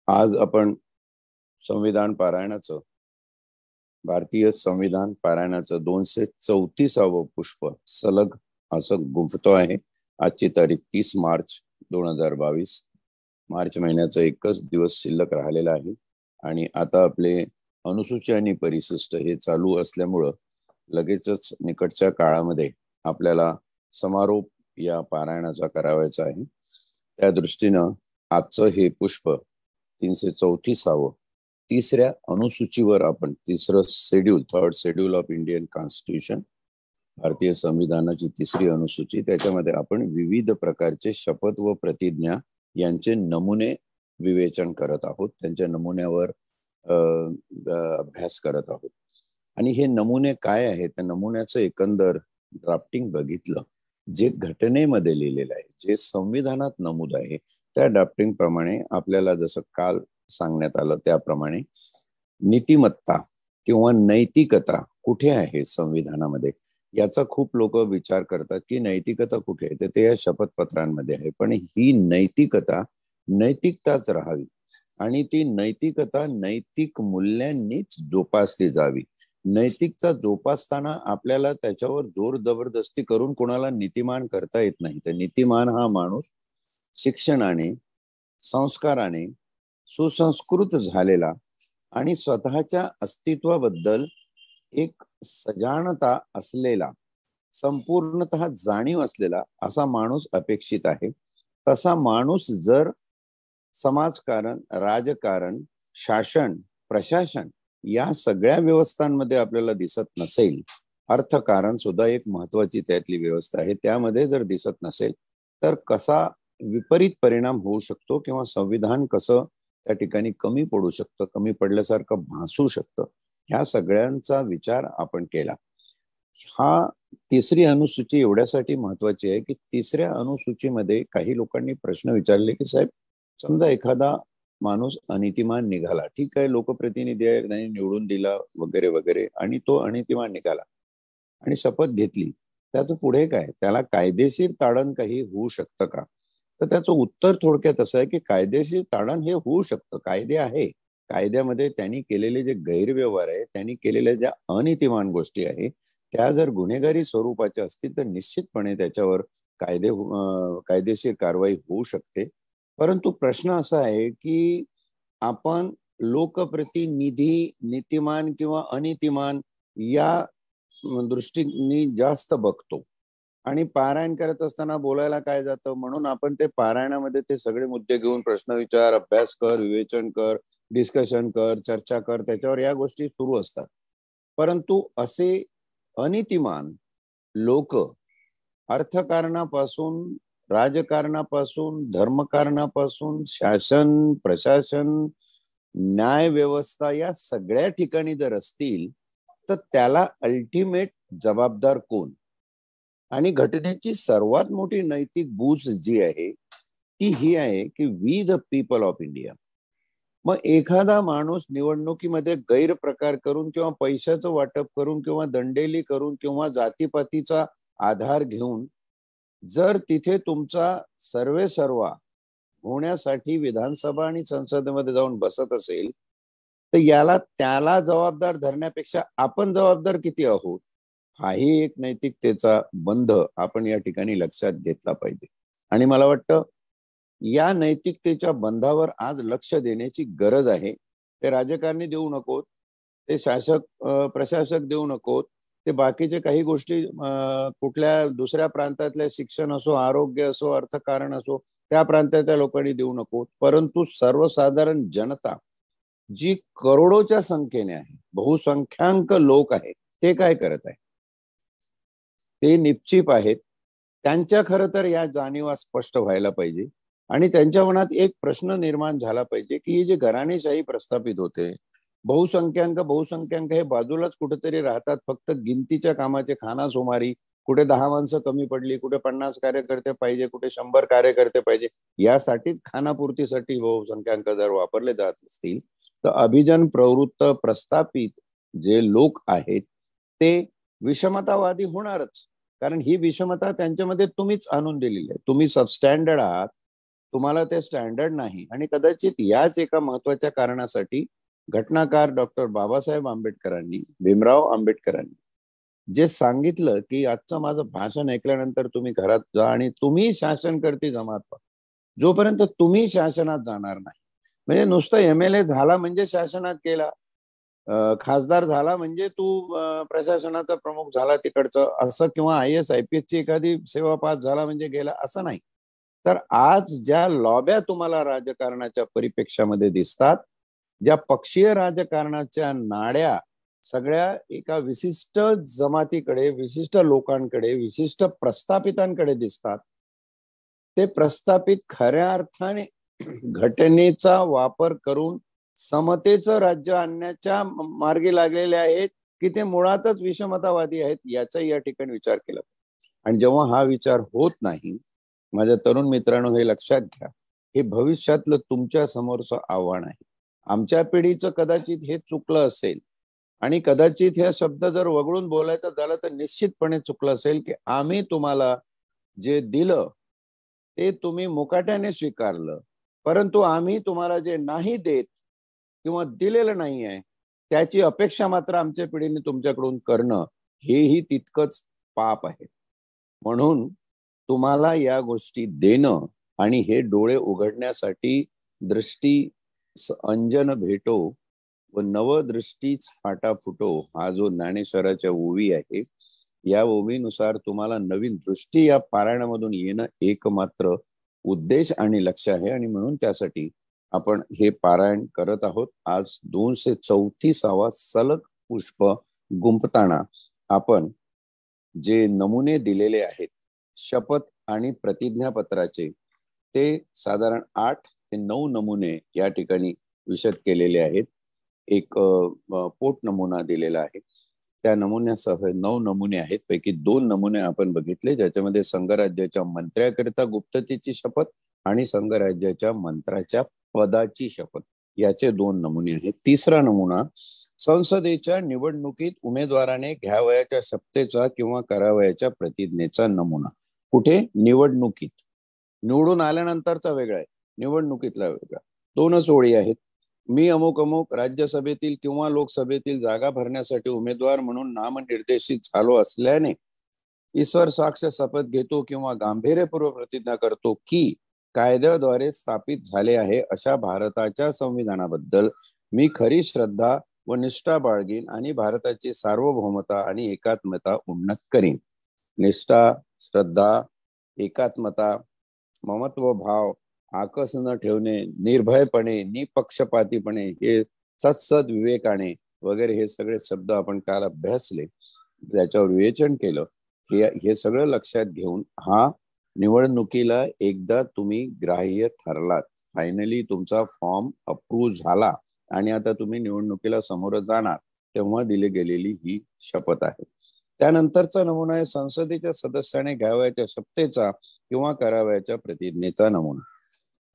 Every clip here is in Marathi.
आज आपण संविधान पारायणाचं भारतीय संविधान पारायणाचं 234वं पुष्प सलग असं गुंफतो आहे. आजची तारीख 30 मार्च 2022. मार्च महिन्याचा एकच दिवस शिल्लक राहिलेला आहे आणि आता आपले अनुसूची आणि परिशिष्ट हे चालू असल्यामुळं लगेचच निकटच्या काळामध्ये आपल्याला समारोप या पारायणाचा करावायचा आहे. त्या दृष्टीनं आजचं हे पुष्प 334वं तिसऱ्या अनुसूचीवर आपण तिसरं schedule, third schedule of Indian constitution, भारतीय संविधानाची तिसरी अनुसूची, त्याच्यामध्ये आपण विविध प्रकारचे शपथ व प्रतिज्ञा यांचे नमुने विवेचन करत आहोत. त्यांच्या नमुन्यावर अभ्यास करत आहोत. आणि हे नमुने काय आहे, त्या नमुन्याचं एकंदर ड्राफ्टिंग बघितलं, जे घटनेमध्ये लिहिलेलं आहे, जे संविधानात नमूद आहे, त्या ड्राफ्टिंग प्रमाणे आपल्याला जसं काल सांगण्यात आलं त्याप्रमाणे नीतिमत्ता किंवा नैतिकता कुठे आहे संविधानामध्ये, याचा खूप लोक विचार करतात की नैतिकता कुठे आहे, तर ते या शपथपत्रांमध्ये आहे. पण ही नैतिकताच राहावी आणि ती नैतिकता नैतिक मूल्यांनीच जोपासली जावी. नैतिकता जोपासताना आपल्याला त्याच्यावर जोर जबरदस्ती करून कोणाला नीतिमान करता येत नाही. तर नीतिमान हा माणूस शिक्षणाने, संस्काराने सुसंस्कृत झालेला आणि स्वतःच्या अस्तित्वाबद्दल एक सजानता असलेला, संपूर्णतः जाणीव असलेला असा माणूस अपेक्षित आहे. तसा माणूस जर समाजकारण, राजकारण, शासन, प्रशासन या सगळ्या व्यवस्थांमध्ये आपल्याला दिसत नसेल, अर्थकारण सुद्धा एक महत्वाची त्यातली व्यवस्था आहे, त्यामध्ये जर दिसत नसेल तर कसा विपरीत परिणाम होऊ शकतो किंवा संविधान कसं त्या ठिकाणी कमी पडू शकतं, कमी पडल्यासारखं भासू शकतं, ह्या सगळ्यांचा विचार आपण केला. हा तिसरी अनुसूची एवढ्यासाठी महत्वाची आहे की तिसऱ्या अनुसूचीमध्ये काही लोकांनी प्रश्न विचारले की साहेब, समजा एखादा माणूस अनितिमान निघाला, ठीक आहे, लोकप्रतिनिधी आहे, निवडून दिला वगैरे वगैरे, आणि तो अनितिमान निघाला आणि शपथ घेतली, त्याचं पुढे काय, त्याला कायदेशीर ताडण काही होऊ शकतं का? तर त्याचं उत्तर थोडक्यात असं आहे की कायदेशीर ताडण हे होऊ शकतं. कायदे आहे, कायद्यामध्ये त्यांनी केलेले जे गैरव्यवहार आहे, त्यांनी केलेल्या ज्या अनितिमान गोष्टी आहे, त्या जर गुन्हेगारी स्वरूपाच्या असतील तर निश्चितपणे त्याच्यावर कायदेशीर कारवाई होऊ शकते. परंतु प्रश्न असा आहे की आपण लोकप्रतिनिधी नीतिमान किंवा अनितिमान या दृष्टीने जास्त बघतो आणि पारायण करत असताना बोलायला काय जातं, म्हणून आपण ते पारायणामध्ये ते सगळे मुद्दे घेऊन प्रश्न विचार, अभ्यास कर, विवेचन कर, डिस्कशन कर, चर्चा कर, त्याच्यावर या गोष्टी सुरू असतात. परंतु असे अनितिमान लोक अर्थकारणापासून, राजकारणापासून, धर्मकारणापासून, शासन, प्रशासन, न्याय व्यवस्था या सगळ्या ठिकाणी जर असतील तर त्याला अल्टिमेट जबाबदार कोण? आणि घटनेची सर्वात मोठी नैतिक बूज जी आहे ती ही आहे की we the people of India. मग एखादा माणूस निवडणुकीमध्ये गैरप्रकार करून किंवा पैशाचं वाटप करून किंवा दंडेली करून किंवा जातीपातीचा आधार घेऊन जर तिथे तुमचा सर्वे सर्वा होण्यासाठी विधानसभा आणि संसदेमध्ये जाऊन बसत असेल तर याला त्याला जबाबदार धरण्यापेक्षा आपण जबाबदार किती आहोत, हाही एक नैतिकतेचा बंध आपण या ठिकाणी लक्षात घेतला पाहिजे. आणि मला वाटतं या नैतिकतेच्या बंधावर आज लक्ष देण्याची गरज आहे. ते राजकारणी देऊ नकोत, ते शासक प्रशासक देऊ नकोत, ते बाकीचे काही गोष्टी कुठल्या दुसऱ्या प्रांतातल्या शिक्षण असो, आरोग्य असो, अर्थकारण असो, त्या प्रांतातल्या लोकांनी देऊ नकोत. परंतु सर्वसाधारण जनता जी करोडोच्या संख्येने आहे, बहुसंख्याक लोक आहेत, ते काय करत आहे, ते निश्चिप आहेत. त्यांच्या खरं तर या जाणीवा स्पष्ट व्हायला पाहिजे आणि त्यांच्या मनात एक प्रश्न निर्माण झाला पाहिजे की हे जे घराणेशाही प्रस्थापित होते, बहुसंख्याक हे बाजूलाच कुठेतरी राहतात, फक्त गिनतीच्या कामाचे, खानासुमारी, कुठे 10 माणसं कमी पडली, कुठे 50 कार्यकर्ते पाहिजे, कुठे 100 कार्यकर्ते पाहिजे, यासाठीच खानापूर्तीसाठी बहुसंख्याक जर वापरले जात असतील तर अभिजन प्रवृत्त प्रस्थापित जे लोक आहेत ते विषमतावादी होणारच. कारण ही विषमता त्यांच्यामध्ये तुम्हीच आणून दिलेली आहे. तुम्ही सबस्टँडर्ड आहात, तुम्हाला ते स्टँडर्ड नाही. आणि कदाचित याच एका महत्वाच्या कारणासाठी घटनाकार डॉक्टर बाबासाहेब आंबेडकरांनी, भीमराव आंबेडकरांनी जे सांगितलं की आजचं माझं भाषण ऐकल्यानंतर तुम्ही घरात जा आणि तुम्ही शासनकर्ती जमात व्हा, जोपर्यंत तुम्ही शासनात जाणार नाही. म्हणजे नुसतं MLA झाला म्हणजे शासनात केला, खासदार झाला म्हणजे तू प्रशासनाचा प्रमुख झाला तिकडचं असं, किंवा IAS IPS ची एखादी सेवा पास झाला म्हणजे गेला असं नाही. तर आज ज्या लॉब्या तुम्हाला राजकारणाच्या परिप्रेक्षामध्ये दिसतात, ज्या पक्षीय राजकारणाच्या नाड्या सगळ्या एका विशिष्ट जमातीकडे, विशिष्ट लोकांकडे, विशिष्ट प्रस्थापितांकडे दिसतात, ते प्रस्थापित खऱ्या अर्थाने घटनेचा वापर करून समतेचं राज्य आणण्याच्या मार्गी लागलेले आहेत की ते मुळातच विषमतावादी आहेत, याचा या ठिकाणी विचार केला. आणि जेव्हा हा विचार होत नाही, माझ्या तरुण मित्रांनो हे लक्षात घ्या, हे भविष्यातलं तुमच्या समोरचं आव्हान आहे. आमच्या पिढीचं कदाचित हे चुकलं असेल, आणि कदाचित हे शब्द जर वगळून बोलायचं झालं तर निश्चितपणे चुकलं असेल की आम्ही तुम्हाला जे दिलं ते तुम्ही मुकाट्याने स्वीकारलं, परंतु आम्ही तुम्हाला जे नाही देत किंवा दिलेलं नाही आहे त्याची अपेक्षा मात्र आमच्या पिढीने तुमच्याकडून करणं हेही तितकंच पाप आहे. म्हणून तुम्हाला या गोष्टी देणं आणि हे डोळे उघडण्यासाठी दृष्टी अंजन भेटो व नवदृष्टीच फाटा फुटो, हा जो ज्ञानेश्वराच्या ओवी आहे, या ओवीनुसार तुम्हाला नवीन दृष्टी या पारायणामधून येणं एकमात्र उद्देश आणि लक्ष आहे. आणि म्हणून त्यासाठी आपण हे पारायण करत आहोत. आज 234वा सलग पुष्प गुंफताना आपण जे नमुने दिलेले आहेत शपथ आणि प्रतिज्ञापत्राचे, ते साधारण 8 ते 9 नमुने या ठिकाणी विशद केलेले आहेत. एक पोट नमुना दिलेला आहे, त्या नमुन्यासह 9 नमुने आहेत. पैकी 2 नमुने आपण बघितले, ज्याच्यामध्ये संघराज्याच्या मंत्र्याकरिता गुप्ततेची शपथ आणि संघराज्याच्या मंत्र्याच्या पदाची शपथ, याचे 2 नमुने आहेत. तिसरा नमुना संसदेच्या निवडणुकीत उमेदवाराने घ्यावयाच्या शपथेचा किंवा करावयाच्या प्रतिज्ञेचा नमुना. कुठे? निवडणुकीत. निवडून आल्यानंतरचा वेगळा आहे, निवडणुकीतला वेगळा. 2च ओळी आहेत. मी अमुक अमुक राज्यसभेतील किंवा लोकसभेतील जागा भरण्यासाठी उमेदवार म्हणून नामनिर्देशित झालो असल्याने ईश्वर साक्ष शपथ घेतो किंवा गांभीर्यपूर्वक प्रतिज्ञा करतो की कायद्याद्वारे स्थापित झाले आहे अशा भारताच्या संविधानाबद्दल मी खरी श्रद्धा व निष्ठा बाळगीन आणि भारताची सार्वभौमता आणि एकात्मता उन्नत करीन. निष्ठा, श्रद्धा, एकात्मता, ममत्व भाव, आकस न ठेवणे, निर्भयपणे, निपक्षपातीपणे, हे सत्सद विवेकाने वगैरे हे सगळे शब्द आपण काल अभ्यासले, त्याच्यावर विवेचन केलं. हे सगळं लक्षात घेऊन हा निवडणुकीला एकदा तुम्ही ग्राह्य ठरलात, फायनली तुमचा फॉर्म अप्रूव्ह झाला आणि आता तुम्ही निवडणुकीला समोर जाणार, तेव्हा दिली गेलेली ही शपथ आहे. त्यानंतरचा नमुना आहे संसदेच्या सदस्याने घ्यावयाच्या शपथेचा किंवा करावयाच्या प्रतिज्ञेचा नमुना.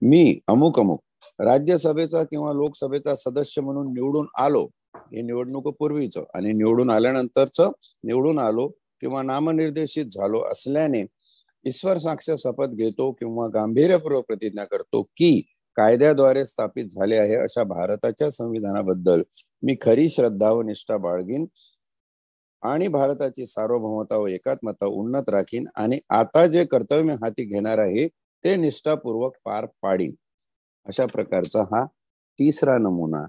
मी अमुक अमुक राज्यसभेचा किंवा लोकसभेचा सदस्य म्हणून निवडून आलो, हे निवडणुकीपूर्वीचं, आणि निवडून आल्यानंतरचं निवडून आलो किंवा नामनिर्देशित झालो असल्याने ईश्वर साक्ष शपथ घेतो किंवा गांभीर्यपूर्वक प्रतिज्ञा करतो की कायद्याद्वारे स्थापित झाले आहे अशा भारताच्या संविधानाबद्दल मी खरी श्रद्धा व निष्ठा बाळगीन आणि भारताची सार्वभौमता व एकात्मता उन्नत राखीन आणि आता जे कर्तव्य मी हाती घेणार आहे ते निष्ठापूर्वक पार पाडीन. अशा प्रकारचा हा तिसरा नमुना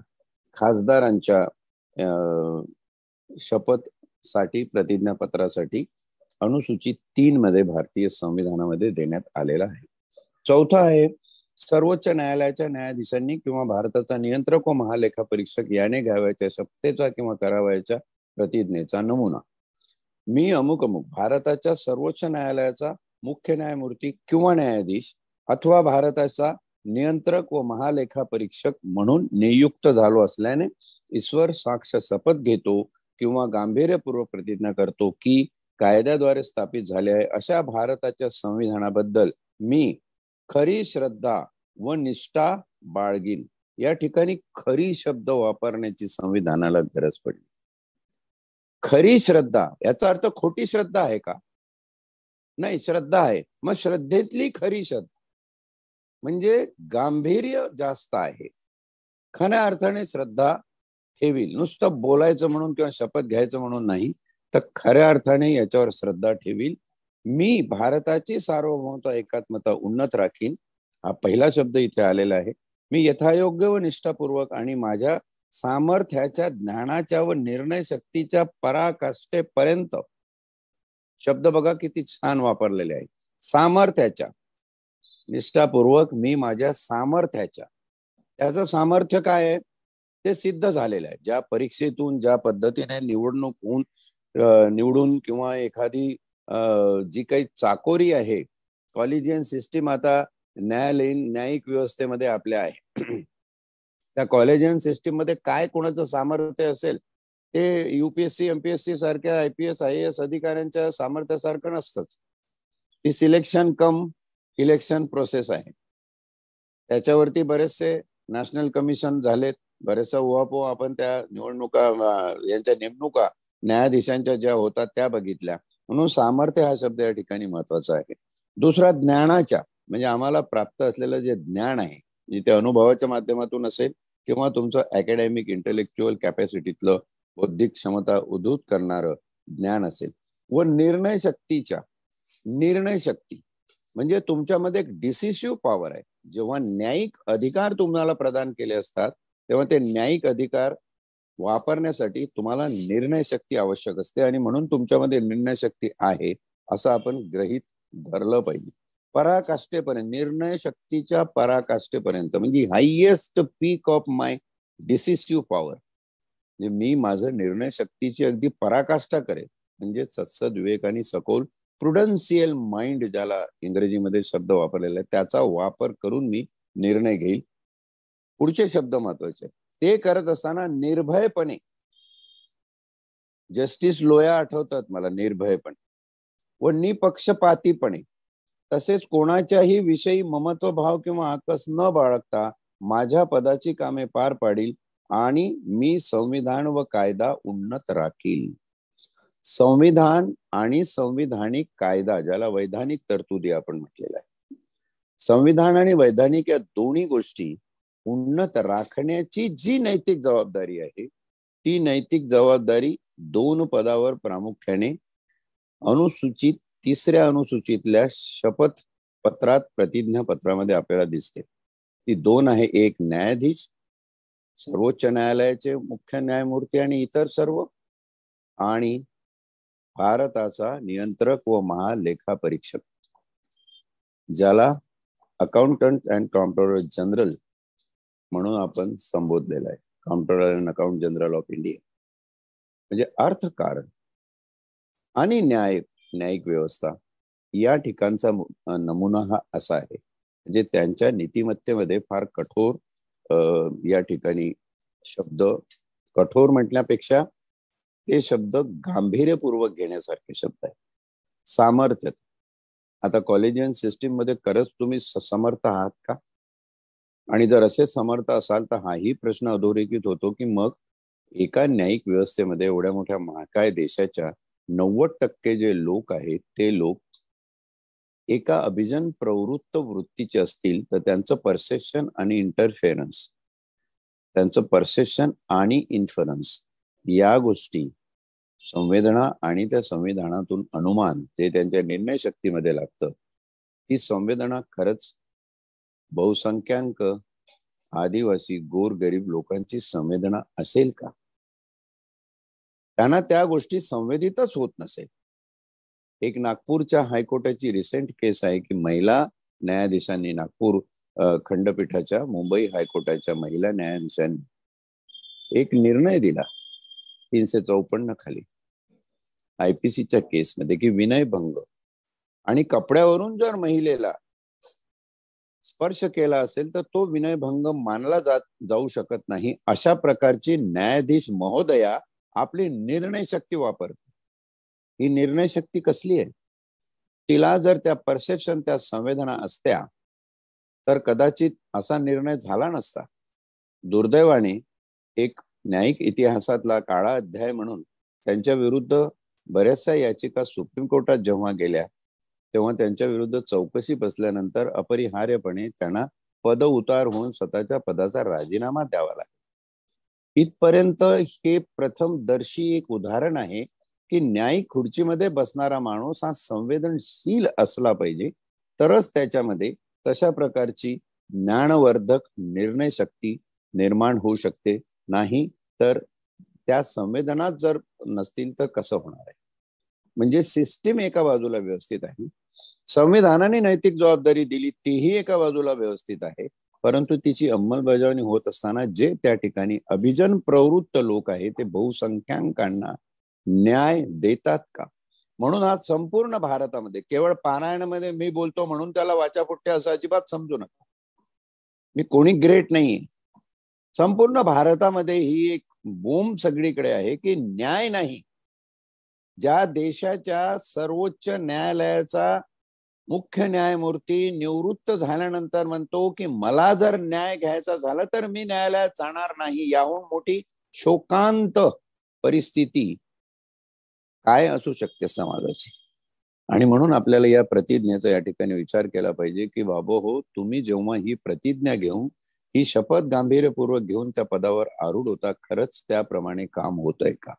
खासदारांच्या शपथ साठी, प्रतिज्ञापत्रासाठी अनुसूचित 3 मध्ये भारतीय संविधानामध्ये देण्यात आलेला आहे. चौथा आहे सर्वोच्च न्यायालयाच्या न्यायाधीशांनी किंवा भारताचा नियंत्रक व महालेखापरीक्षक याने घ्यावयाच्या शपथेचा किंवा करावयाच्या प्रतिज्ञेचा नमुना. मी अमुक अमुक भारताच्या सर्वोच्च न्यायालयाचा मुख्य न्यायमूर्ती किंवा न्यायाधीश अथवा भारताचा नियंत्रक व महालेखापरीक्षक म्हणून नियुक्त झालो असल्याने ईश्वर साक्ष शपथ घेतो किंवा गांभीर्यपूर्वक प्रतिज्ञा करतो की कायद्याद्वारे स्थापित झाले आहे अशा भारताच्या संविधानाबद्दल मी खरी श्रद्धा व निष्ठा बाळगीन. या ठिकाणी खरी शब्द वापरण्याची संविधानाला गरज पडली. खरी श्रद्धा याचा अर्थ खोटी श्रद्धा आहे का? नाही, श्रद्धा आहे. मग श्रद्धेतली खरी श्रद्धा, म्हणजे गांभीर्य जास्त आहे. खऱ्या अर्थाने श्रद्धा ठेवील, नुसतं बोलायचं म्हणून किंवा शपथ घ्यायचं म्हणून नाही, तर खऱ्या अर्थाने याच्यावर श्रद्धा ठेवील. मी भारताची सार्वभौमता एकात्मता उन्नत राखीन, हा पहिला शब्द इथे आलेला आहे. मी यथायोग्य व निष्ठापूर्वक आणि माझ्या सामर्थ्याच्या, ज्ञानाच्या व निर्णय शक्तीच्या पराकाष्ठेपर्यंत, शब्द बघा किती छान वापरलेले आहे. सामर्थ्याच्या, निष्ठापूर्वक मी माझ्या सामर्थ्याच्या, त्याचं सामर्थ्य काय आहे ते सिद्ध झालेलं आहे. ज्या परीक्षेतून, ज्या पद्धतीने निवडून किंवा एखादी जी काही चाकोरी आहे, कॉलेजियन सिस्टीम आता न्यायिक व्यवस्थेमध्ये आपल्या आहे. त्या कॉलेजियन सिस्टीम मध्ये काय कोणाचं सामर्थ्य असेल ते UPSC MPSC सारख्या IPS IAS अधिकाऱ्यांच्या सामर्थ्यासारखं नसतंच. ती सिलेक्शन कम इलेक्शन प्रोसेस आहे. त्याच्यावरती बरेचसे नॅशनल कमिशन झालेत, बरेचसा उहापोह आपण त्या निवडणुका, यांच्या नेमणुका न्यायाधीशांच्या ज्या होतात त्या बघितल्या. म्हणून सामर्थ्य हा शब्द या ठिकाणी महत्वाचा आहे. दुसरा, ज्ञानाच्या, म्हणजे आम्हाला प्राप्त असलेलं जे ज्ञान आहे, म्हणजे ते अनुभवाच्या माध्यमातून असेल किंवा तुमचं अकॅडमिक इंटेलेक्च्युअल कॅपॅसिटीतलं बौद्धिक क्षमता उद्धृत करणारं ज्ञान असेल. व निर्णय शक्तीच्या, निर्णय शक्ती म्हणजे तुमच्यामध्ये एक डिसिसिव्ह पॉवर आहे. जेव्हा न्यायिक अधिकार तुम्हाला प्रदान केले असतात तेव्हा ते न्यायिक अधिकार वापरण्यासाठी तुम्हाला निर्णय शक्ती आवश्यक असते, आणि म्हणून तुमच्यामध्ये निर्णय शक्ती आहे असं आपण गृहीत धरलं पाहिजे. पराकाष्ठेपर्यंत, निर्णय शक्तीच्या पराकाष्ठेपर्यंत, म्हणजे highest peak of my decisive power, म्हणजे मी माझं निर्णय शक्तीची अगदी पराकाष्ठा करेल. म्हणजे सत्सद विवेक आणि सखोल प्रुडन्शियल माइंड, ज्याला इंग्रजीमध्ये शब्द वापरलेला आहे, त्याचा वापर करून मी निर्णय घेईल. पुढचे शब्द महत्वाचे, ते करत असताना निर्भयपणे, जस्टिस लोया आठवतात मला, निर्भयपणे व निपक्षपातीपणे, तसेच कोणाच्याही विषयी ममत्व भाव किंवा आकस न बाळगता माझ्या पदाची कामे पार पाडील आणि मी संविधान व कायदा उन्नत राखील. संविधान आणि संविधानिक कायदा, ज्याला वैधानिक तरतुदी आपण म्हटलेला आहे, संविधान आणि वैधानिक या दोन्ही गोष्टी उन्नत राखण्याची जी नैतिक जबाबदारी आहे, ती नैतिक जबाबदारी 2 पदावर प्रामुख्याने अनुसूचित, 3ऱ्या अनुसूचितल्या शपथ पत्रात, प्रतिज्ञा पत्रामध्ये आपल्याला दिसते. ती 2 आहे. एक, न्यायाधीश, सर्वोच्च न्यायालयाचे मुख्य न्यायमूर्ती आणि इतर सर्व, आणि भारताचा नियंत्रक व महालेखापरीक्षक, ज्याला अकाउंटंट अँड कॉम्प्ट्रोलर जनरल म्हणून आपण संबोधलेलं आहे. Comptroller and account general of India. म्हणजे अर्थकारण आणि न्यायिक व्यवस्था या ठिकाणचा नमुना हा असा आहे. म्हणजे त्यांच्या नीतिमत्तेमध्ये फार कठोर, या ठिकाणी शब्द कठोर म्हटल्यापेक्षा ते शब्द गांभीर्यपूर्वक घेण्यासारखे शब्द आहे. सामर्थ्य, आता कॉलेजियन सिस्टीम मध्ये खरंच तुम्ही समर्थ आहात का? आणि जर असे समर्थ असाल तर हाही प्रश्न अधोरेखित होतो की मग एका न्यायिक व्यवस्थेमध्ये एवढ्या मोठ्या महाकाय देशाच्या 90% जे लोक आहेत ते लोक एका अभिजन प्रवृत्त वृत्तीचे असतील तर त्यांचं परसेप्शन आणि इंटरफेरन्स, त्यांचं परसेप्शन आणि इन्फरन्स या गोष्टी, संवेदना आणि त्या संविधानातून अनुमान जे त्यांच्या निर्णय शक्तीमध्ये लागतं, ती संवेदना खरंच बहुसंख्याक आदिवासी गोरगरीब लोकांची संवेदना असेल का? त्यांना त्या गोष्टी संवेदितच होत नसेल. एक नागपूरच्या हायकोर्टाची रिसेंट केस आहे की महिला न्यायाधीशांनी, नागपूर खंडपीठाच्या, मुंबई हायकोर्टाच्या महिला न्यायाधीशांनी एक निर्णय दिला 354 खाली IPCच्या केसमध्ये की विनयभंग आणि कपड्यावरून जर महिलेला स्पर्श केला असेल तर तो विनयभंग मानला जाऊ शकत नाही. अशा प्रकारची न्यायाधीश महोदया आपली निर्णय शक्ती वापरते. ही निर्णय शक्ती कसली आहे? तिला जर त्या परसेप्शन, त्या संवेदना असत्या तर कदाचित असा निर्णय झाला नसता. दुर्दैवाने एक न्यायिक इतिहासातला काळा अध्याय म्हणून त्यांच्या विरुद्ध बऱ्याचशा याचिका सुप्रीम कोर्टात जेव्हा गेल्या तेव्हा त्यांच्या विरुद्ध चौकशी बसल्यानंतर अपरिहार्यपणे त्यांना पद उतार होऊन स्वतःच्या पदाचा राजीनामा द्यावा लागला. इथपर्यंत हे प्रथमदर्शी एक उदाहरण आहे की न्यायिक खुर्चीमध्ये बसणारा माणूस हा संवेदनशील असला पाहिजे, तरच त्याच्यामध्ये तशा प्रकारची ज्ञानवर्धक निर्णय शक्ती निर्माण होऊ शकते. नाही तर त्या संवेदनाच जर नसतील तर कसं होणार आहे. म्हणजे सिस्टीम एका बाजूला व्यवस्थित आहे, संविधानाने नैतिक जबाबदारी दिली तीही एका बाजूला व्यवस्थित आहे, परंतु तिची अंमलबजावणी होत असताना जे त्या ठिकाणी अभिजन प्रवृत्त लोक आहेत ते बहुसंख्याकांना न्याय देतात का? म्हणून आज संपूर्ण भारतामध्ये, केवळ पारायणामध्ये मी बोलतो म्हणून त्याला वाचापुट्टे असं अजिबात समजू नका. मी कोणी ग्रेट नाहीये. संपूर्ण भारतामध्ये ही एक बोंब सगळीकडे आहे की न्याय नाही. ज्या देशाच्या सर्वोच्च न्यायालयाचा मुख्य न्यायमूर्ती निवृत्त झाल्यानंतर म्हणतो की मला जर न्याय घ्यायचा झाला तर मी न्यायालयात जाणार नाही, याहून मोठी शोकांत परिस्थिती काय असू शकते समाजाची. आणि म्हणून आपल्याला या प्रतिज्ञेचा या ठिकाणी विचार केला पाहिजे की बाबा हो, तुम्ही जेव्हा ही प्रतिज्ञा घेऊन ही शपथ गांभीर्यपूर्वक घेऊन त्या पदावर आरूढ होता, खरंच त्याप्रमाणे काम होतंय का?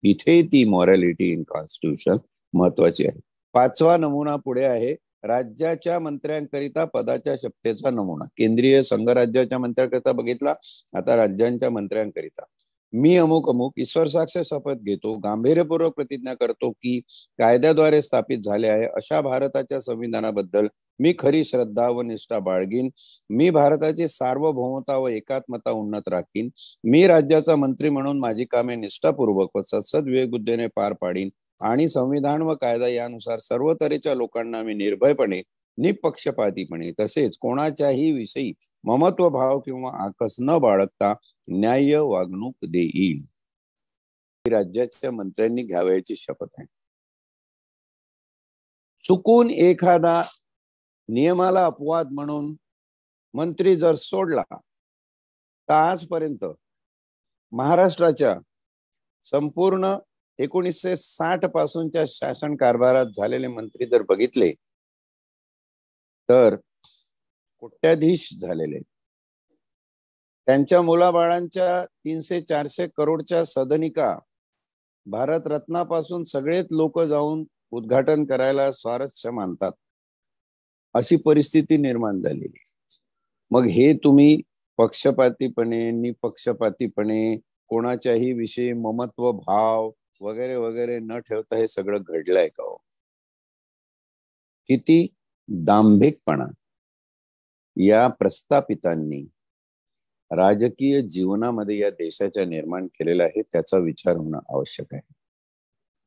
इथे ती मॉरॅलिटी इन कॉन्स्टिट्यूशन महत्वाची आहे. 5वा नमुना पुढे आहे, राज्याच्या मंत्र्यांकरिता पदाच्या शपथेचा नमुना. केंद्रीय संघराज्याच्या मंत्र्यांकरिता बघितला, आता राज्यांच्या मंत्र्यांकरिता. मी अमुक अमुक ईश्वर साक्ष शपथ घेतो, गांभीर्यपूर्वक प्रतिज्ञा करतो की कायद्याद्वारे स्थापित झाले आहे अशा भारताच्या संविधानाबद्दल मी खरी श्रद्धा व निष्ठा बाळगीन. मी भारताची सार्वभौमता व एकात्मता उन्नत राखीन. मी राज्याचा मंत्री म्हणून माझी कामे निष्ठापूर्वक व सद्विवेकबुद्धीने पार पाडीन आणि संविधान व कायदा यानुसार सर्व तऱ्हेच्या लोकांना मी निर्भयपणे, निपक्षपातीपणे तसेच कोणाच्याही विषयी ममत्व भाव किंवा आकस न बाळगता न्याय्य वागणूक देईल. राज्याच्या मंत्र्यांनी घ्यावयाची शपथ आहे. चुकून एखादा नियमाला अपवाद म्हणून मंत्री जर सोडला तर आजपर्यंत महाराष्ट्राच्या संपूर्ण 1960 पासूनच्या शासन कारभारात झालेले मंत्री जर बघितले तर कोट्याधीश झालेले. त्यांच्या मुलाबाळांच्या 300-400 करोडच्या सदनिका भारत रत्नापासून सगळेच लोक जाऊन उद्घाटन करायला स्वारस्य मानतात, अशी परिस्थिती निर्माण झालेली. मग हे तुम्ही पक्षपातीपणे, निपक्षपातीपणे, कोणाच्याही विषयी ममत्व भाव वगैरे वगैरे न ठेवता हे सगळं घडलंय का हो? किती दांभिकपणा या प्रस्थापितांनी राजकीय जीवनामध्ये या देशाच्या निर्माण केलेला आहे, त्याचा विचार होणं आवश्यक आहे.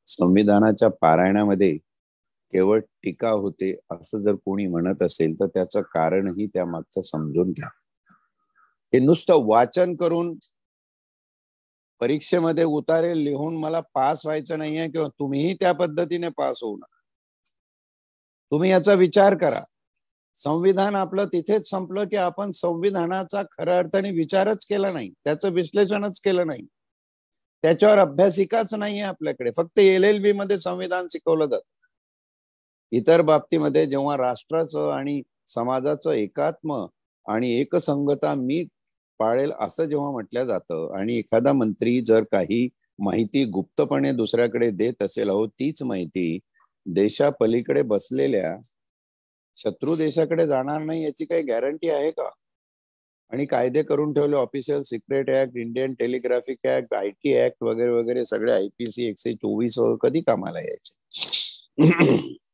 संविधानाच्या पारायणामध्ये केवळ टीका होते असं जर कोणी म्हणत असेल तर त्याचं कारणही त्या मागचं समजून घ्या. हे नुसतं वाचन करून परीक्षेमध्ये उतारे लिहून मला पास व्हायचं नाहीये किंवा तुम्हीही त्या पद्धतीने पास होऊ नका. तुम्ही याचा विचार करा. संविधान आपलं तिथेच संपलं की आपण संविधानाचा खऱ्या अर्थाने विचारच केला नाही, त्याचं विश्लेषणच केलं नाही, त्याच्यावर अभ्यासिकाच नाहीये आपल्याकडे. फक्त LLB मध्ये संविधान शिकवलं जातं. इतर बाबतीमध्ये जेव्हा राष्ट्राचं आणि समाजाचं एकात्म आणि एकसंगता मी पाळेल असं जेव्हा म्हटलं जातं आणि एखादा मंत्री जर काही माहिती गुप्तपणे दुसऱ्याकडे देत असेल, अहो तीच माहिती देशापलीकडे बसलेल्या शत्रू देशाकडे जाणार नाही याची काही गॅरंटी आहे का? आणि कायदे करून ठेवले, official secret act, Indian telegraphic act, IT act वगैरे वगैरे सगळे IPC 124 कधी कामाला यायचे?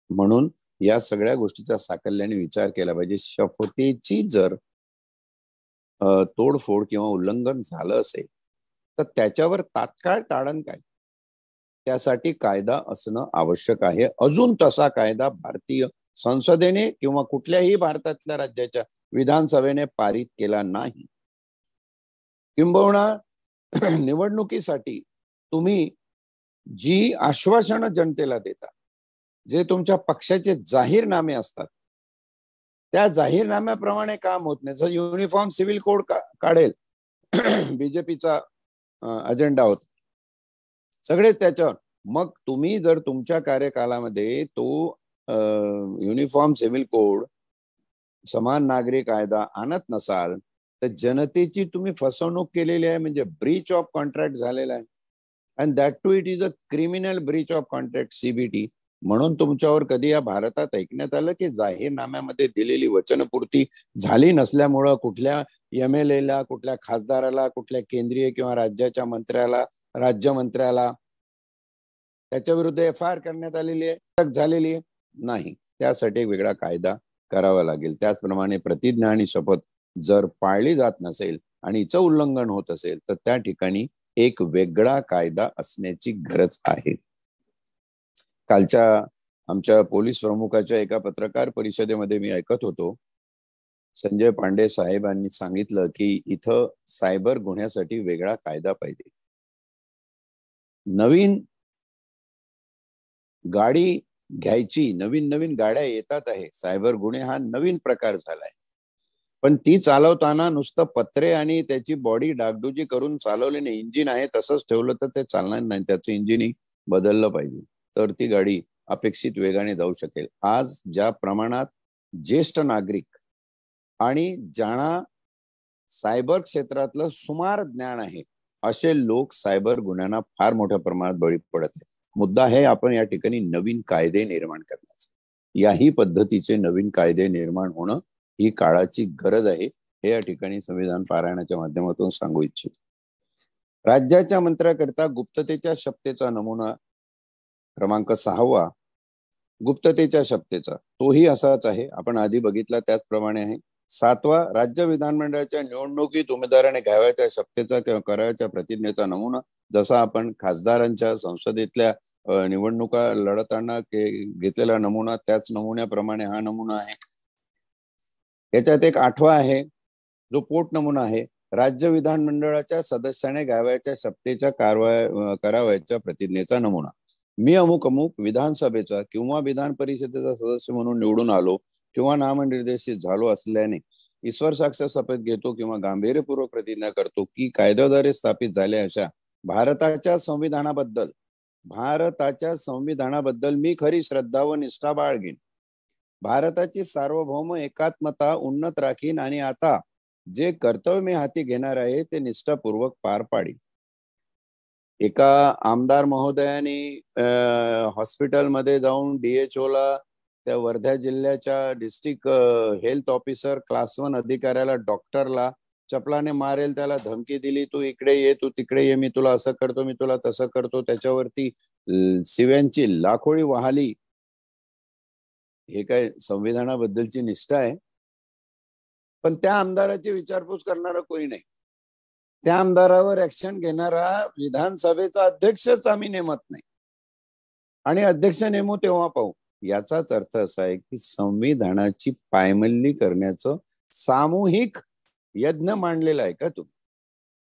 म्हणून या सगळ्या गोष्टीचा साकल्याने विचार केला पाहिजे. शपथेची जर तोडफोड किंवा उल्लंघन झालं असेल तर त्याच्यावर तात्काळ ताडण काय, त्यासाठी कायदा असणं आवश्यक आहे. अजून तसा कायदा भारतीय संसदेने किंवा कुठल्याही भारतातल्या राज्याच्या विधानसभेने पारित केला नाही. किंबहुना निवडणुकीसाठी तुम्ही जी आश्वासनं जनतेला देता, जे तुमच्या पक्षाचे जाहीरनामे असतात, त्या जाहीरनाम्याप्रमाणे काम होत नाही. जर युनिफॉर्म सिव्हिल कोड काढेल बीजेपीचा अजेंडा होता सगळे त्याच्यावर, मग तुम्ही जर तुमच्या कार्यकालामध्ये तो युनिफॉर्म सिव्हिल कोड, समान नागरी कायदा आणत नसाल तर जनतेची तुम्ही फसवणूक केलेली आहे, म्हणजे ब्रीच ऑफ कॉन्ट्रॅक्ट झालेला आहे. And that to it is a criminal breach of contract, CBT. म्हणून तुमच्यावर कधी या भारतात ऐकण्यात आलं की जाहीरनाम्यामध्ये दिलेली वचनपूर्ती झाली नसल्यामुळं कुठल्या MLA ला, कुठल्या खासदाराला, कुठल्या केंद्रीय किंवा राज्याच्या मंत्र्याला, राज्यमंत्र्याला त्याच्या विरुद्ध FIR करण्यात आलेली आहे, अटक झालेली आहे? नाही. त्यासाठी एक वेगळा कायदा करावा लागेल. त्याचप्रमाणे प्रतिज्ञा आणि शपथ जर पाळली जात नसेल आणि हिचं उल्लंघन होत असेल तर त्या ठिकाणी एक वेगळा कायदा असण्याची गरज आहे. कालच्या आमच्या पोलीस प्रमुखाच्या एका पत्रकार परिषदेमध्ये मी ऐकत होतो, संजय पांडे साहेबांनी सांगितलं की इथं सायबर गुन्ह्यासाठी वेगळा कायदा पाहिजे. नवीन गाडी घ्यायची, नवीन नवीन गाड्या येतात आहे, सायबर गुन्हे हा नवीन प्रकार झालाय, पण ती चालवताना नुसतं पत्रे आणि त्याची बॉडी डागडुजी करून चालवले नाही, इंजिन आहे तसंच ठेवलं तर ते चालणार नाही, त्याचं इंजिनही बदललं पाहिजे, तर ती गाडी अपेक्षित वेगाने जाऊ शकेल. आज ज्या प्रमाणात ज्येष्ठ नागरिक आणि ज्यांना सायबर क्षेत्रातलं सुमार ज्ञान आहे असे लोक सायबर गुन्ह्यांना फार मोठ्या प्रमाणात बळी पडत आहेत. मुद्दा आहे आपण या ठिकाणी नवीन कायदे निर्माण करण्याचा. याही पद्धतीचे नवीन कायदे निर्माण होणं ही काळाची गरज आहे, हे या ठिकाणी संविधान पारायणाच्या माध्यमातून सांगू इच्छितो. राज्याच्या मंत्र्याकरिता गुप्ततेच्या शपथेचा नमुना क्रमांक 6, गुप्ततेच्या शपथेचा, तोही असाच आहे, आपण आधी बघितला त्याचप्रमाणे आहे. 7, राज्य विधानमंडळाच्या निवडणुकीत उमेदवाराने घ्यावयाच्या शपथेचा किंवा करावयाच्या प्रतिज्ञेचा नमुना, जसा आपण खासदारांच्या संसदेतल्या निवडणुका लढताना घेतलेला नमुना, त्याच नमुन्याप्रमाणे हा नमुना आहे. याच्यात एक 8वा आहे जो पोट नमुना आहे, राज्य विधानमंडळाच्या सदस्याने घ्यावयाच्या शपथेच्या करावयाच्या प्रतिज्ञेचा नमुना. मी अमुक अमुक विधानसभेचा किंवा विधान परिषदेचा सदस्य म्हणून निवडून आलो किंवा नामनिर्देशित झालो असल्याने ईश्वर साक्ष शपथ घेतो किंवा गांभीर्यपूर्वक प्रतिज्ञा करतो की कायद्याद्वारे स्थापित झाल्या अशा भारताच्या संविधानाबद्दल मी खरी श्रद्धा व निष्ठा बाळगीन, भारताची सार्वभौम एकात्मता उन्नत राखीन आणि आता जे कर्तव्य मी हाती घेणार आहे ते निष्ठापूर्वक पार पाडीन. एका आमदार महोदयाने हॉस्पिटलमध्ये जाऊन DHO ला, त्या वर्धा जिल्ह्याच्या डिस्ट्रिक्ट हेल्थ ऑफिसर क्लास 1 अधिकाऱ्याला, डॉक्टरला चपलाने मारेल त्याला धमकी दिली, तू इकडे ये, तू तिकडे ये, मी तुला असं करतो, मी तुला तसं करतो, त्याच्यावरती शिव्यांची लाखोळी वाहली. हे काय संविधानाबद्दलची निष्ठा आहे? पण त्या आमदाराची विचारपूस करणारा कोणी नाही. त्या आमदारावर ऍक्शन घेणारा विधानसभेचा अध्यक्षच आम्ही नेमत नाही, आणि अध्यक्ष नेमू तेव्हा पाहू. याचाच अर्थ असा आहे की संविधानाची पायमल्ली करण्याचं सामूहिक यज्ञ मांडलेला आहे का तुम्ही?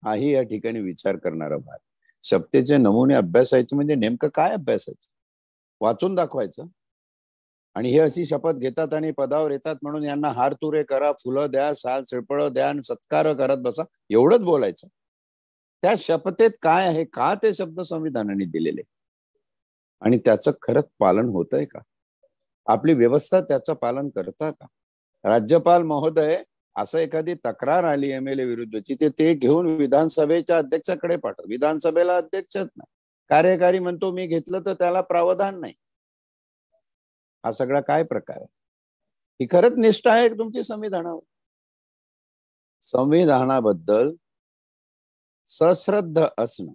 हाही या ठिकाणी विचार करणारा भाग. शपथेचे नमुने अभ्यासायचे म्हणजे नेमकं काय अभ्यासायचं? वाचून दाखवायचं, आणि हे अशी शपथ घेतात आणि पदावर येतात म्हणून यांना हार तुरे करा, फुलं द्या, साल शिळपळ द्या आणि सत्कार करत बसा, एवढंच बोलायचं? त्या शपथेत काय आहे? का ते शब्द संविधानाने दिलेले आणि त्याचं खरंच पालन होतंय का? आपली व्यवस्था त्याचं पालन करता का? राज्यपाल महोदय असं एखादी तक्रार आली MLA विरुद्धची, ते घेऊन विधानसभेच्या अध्यक्षाकडे पाठव. विधानसभेला अध्यक्षच नाही, कार्यकारी म्हणतो मी घेतलं तर त्याला प्रावधान नाही. हा सगळा काय प्रकार आहे? ही खरंच निष्ठा आहे तुमची संविधानावर? संविधानाबद्दल सश्रद्ध असणं,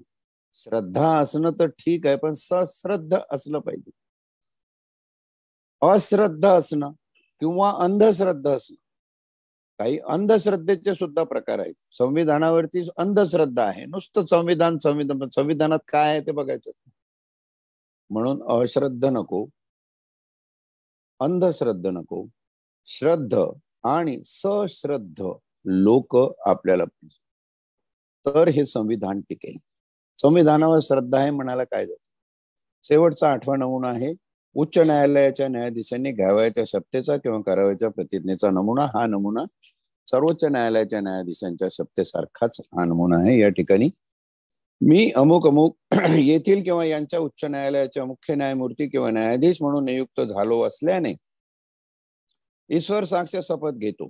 श्रद्धा असणं तर ठीक आहे, पण सश्रद्ध असलं पाहिजे. अश्रद्धा असणं किंवा अंधश्रद्धा असणं, काही अंधश्रद्धेचे सुद्धा प्रकार आहेत. संविधानावरती अंधश्रद्धा आहे, नुसतं संविधानात काय आहे ते बघायचं. म्हणून अश्रद्ध नको, अंधश्रद्ध नको, श्रद्ध आणि सश्रद्ध लोक आपल्याला पाहिजे, तर हे संविधान टिकेल. संविधानावर श्रद्धा आहे म्हणायला काय जातं? शेवटचा 8वा नमुना आहे, उच्च न्यायालयाच्या न्यायाधीशांनी घ्यावयाच्या शपथेचा किंवा करावयाच्या प्रतिज्ञेचा नमुना. हा नमुना सर्वोच्च न्यायालयाच्या न्यायाधीशांच्या शपथेसारखाच हा नमुना आहे. या ठिकाणी मी अमुक अमुक येथील किंवा यांच्या उच्च न्यायालयाच्या मुख्य न्यायमूर्ती किंवा न्यायाधीश म्हणून नियुक्त झालो असल्याने ईश्वर साक्ष शपथ घेतो,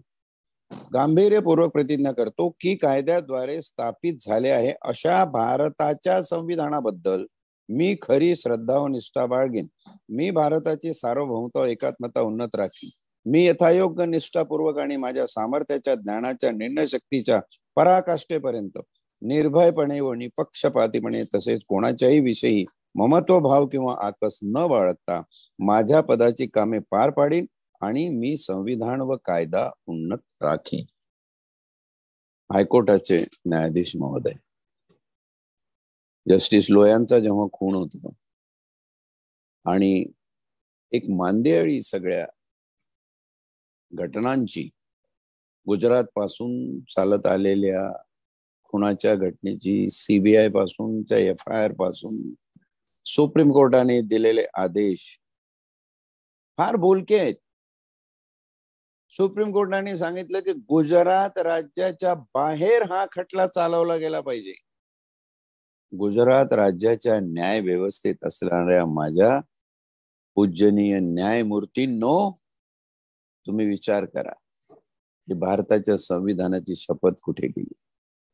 गांभीर्यपूर्वक प्रतिज्ञा करतो की कायद्याद्वारे स्थापित झाले आहे अशा भारताच्या संविधानाबद्दल मी खरी श्रद्धा व निष्ठा बाळगेन. मी भारताची सार्वभौमता व एकात्मता उन्नत राखीन. मी यथायोग्य निष्ठापूर्वक आणि माझ्या सामर्थ्याच्या, ज्ञानाच्या, निर्णय शक्तीच्या पराकाष्ठेपर्यंत निर्भयपणे व निपक्षपातीपणे तसेच कोणाच्याही विषयी ममत्व भाव किंवा आकस न बाळगता माझ्या पदाची कामे पार पाडीन आणि मी संविधान व कायदा उन्नत राखीन. हायकोर्टाचे न्यायाधीश महोदय, जस्टिस लोयांचा जेव्हा खून होता आणि एक मांदियाळी सगळ्या घटनांची, गुजरात पासून चालत आलेल्या खुनाच्या घटनेची, सीबीआय पासूनच्या FIR पासून सुप्रीम कोर्टाने दिलेले आदेश फार बोलके आहेत. सुप्रीम कोर्टाने सांगितलं की गुजरात राज्याच्या बाहेर हा खटला चालवला गेला पाहिजे. गुजरात राज्याच्या न्याय व्यवस्थेत असणाऱ्या माझ्या पूजनीय न्यायमूर्तींनो, तुम्ही विचार करा की भारताच्या संविधानाची शपथ कुठे गेली.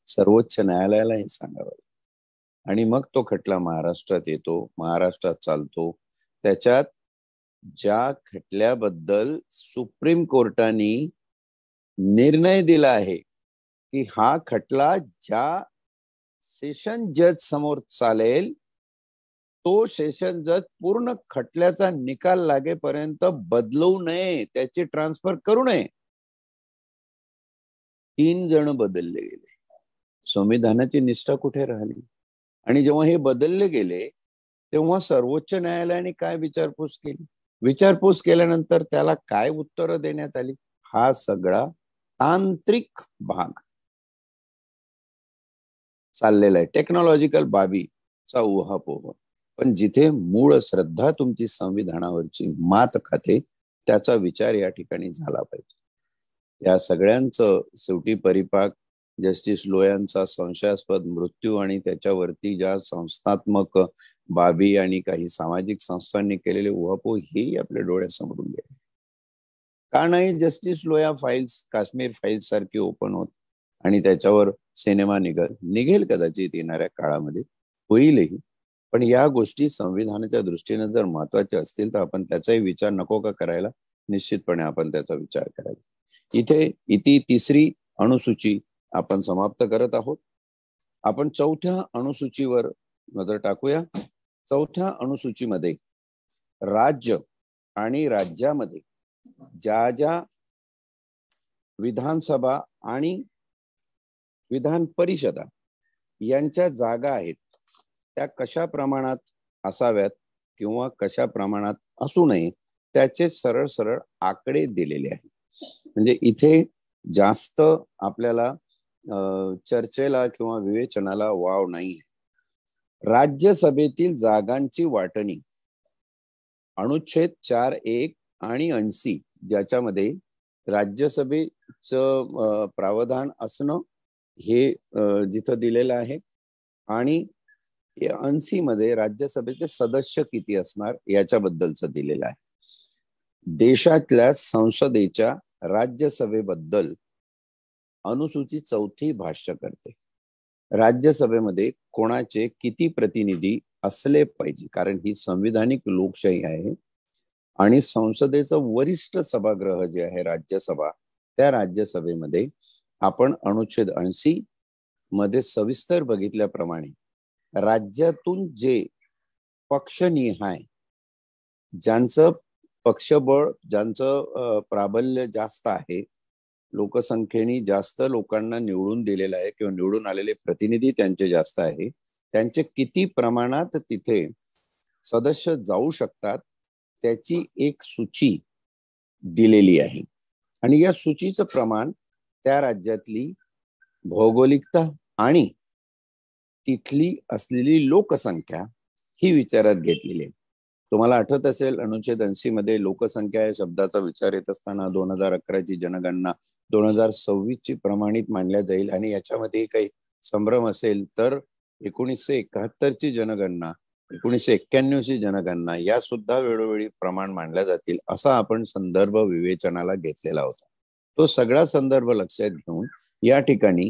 सर्वोच्च न्यायालयाला हे सांगावं आणि मग तो खटला महाराष्ट्रात येतो, महाराष्ट्रात चालतो. त्याच्यात ज्या खटल्याबद्दल सुप्रीम कोर्टाने निर्णय दिला आहे की हा खटला ज्या सेशन जज समोर चालेल तो सेशन जज पूर्ण खटल्याचा निकाल लागेपर्यंत बदलू नये, त्याची ट्रान्सफर करू नये. 3 जण बदलले गेले. संविधानाची निष्ठा कुठे राहिली? आणि जेव्हा हे बदलले गेले तेव्हा सर्वोच्च न्यायालयाने काय विचारपूस केली? विचारपूस केल्यानंतर त्याला काय उत्तरं देण्यात आली? हा सगळा तांत्रिक भाग चाललेला आहे, टेक्नॉलॉजिकल बाबीचा उहापोह. पण जिथे मूळ श्रद्धा तुमची संविधानावरची मात खाते त्याचा विचार या ठिकाणी झाला पाहिजे. या सगळ्यांचं शेवटी परिपाक जस्टिस लोयांचा संशयास्पद मृत्यू आणि त्याच्यावरती ज्या संस्थात्मक बाबी आणि काही सामाजिक संस्थांनी केलेले उहापोह हेही आपल्या डोळ्यासमोरून गेले. का नाही जस्टिस लोया फाईल्स, काश्मीर फाईल्स सारखी ओपन होत आणि त्याच्यावर सिनेमा निघेल कदाचित येणाऱ्या काळामध्ये, होईलही. पण या गोष्टी संविधानाच्या दृष्टीने जर महत्वाच्या असतील तर आपण त्याचाही विचार नको का करायला? निश्चितपणे आपण त्याचा विचार करायला. इथे तिसरी अनुसूची आपण समाप्त करत आहोत. आपण चौथ्या अनुसूचीवर नजर टाकूया. चौथ्या अनुसूचीमध्ये राज्य आणि राज्यामध्ये ज्या ज्या विधानसभा आणि विधान परिषदा यांच्या जागा आहेत त्या कशा प्रमाणात असाव्यात किंवा कशा प्रमाणात असू नये त्याचे सरळ सरळ आकडे दिलेले आहेत. म्हणजे इथे जास्त आपल्याला चर्चेला किंवा विवेचनाला वाव नाही. राज्यसभेतील जागांची वाटणी अनुच्छेद 4(1) आणि 80 ज्याच्यामध्ये राज्यसभेचं प्रावधान असणं हे जिथं दिलेलं आहे आणि 80 मध्ये राज्यसभेचे सदस्य किती असणार याच्याबद्दलचं दिलेलं आहे. देशातल्या संसदेच्या राज्यसभेबद्दल अनुसूची 4 भाष्य करते. राज्यसभेमध्ये कोणाचे किती प्रतिनिधी असले पाहिजे, कारण ही संविधानिक लोकशाही आहे आणि संसदेचं वरिष्ठ सभागृह जे आहे राज्यसभा, त्या राज्यसभेमध्ये आपण अनुच्छेद 80 मध्ये सविस्तर बघितल्याप्रमाणे राज्यातून जे पक्षनिहाय ज्यांचं पक्षबळ, ज्यांचं प्राबल्य जास्त आहे, लोकसंख्येने जास्त लोकांना निवडून दिलेलं आहे किंवा निवडून आलेले प्रतिनिधी त्यांचे जास्त आहे, त्यांचे किती प्रमाणात तिथे सदस्य जाऊ शकतात त्याची एक सूची दिलेली आहे. आणि या सूचीचं प्रमाण त्या राज्यातली भौगोलिकता आणि तिथली असलेली लोकसंख्या ही विचारात घेतलेली आहे. तुम्हाला आठवत असेल अनुच्छेद 80 मध्ये लोकसंख्या या शब्दाचा विचार येत असताना 2011ची जनगणना 2026ची प्रमाणित मानल्या जाईल आणि याच्यामध्ये काही संभ्रम असेल तर 1971ची जनगणना, 1991ची जनगणना या सुद्धा वेळोवेळी प्रमाण मांडल्या जातील असा आपण संदर्भ विवेचनाला घेतलेला होता. तो सगळा संदर्भ लक्षात घेऊन या ठिकाणी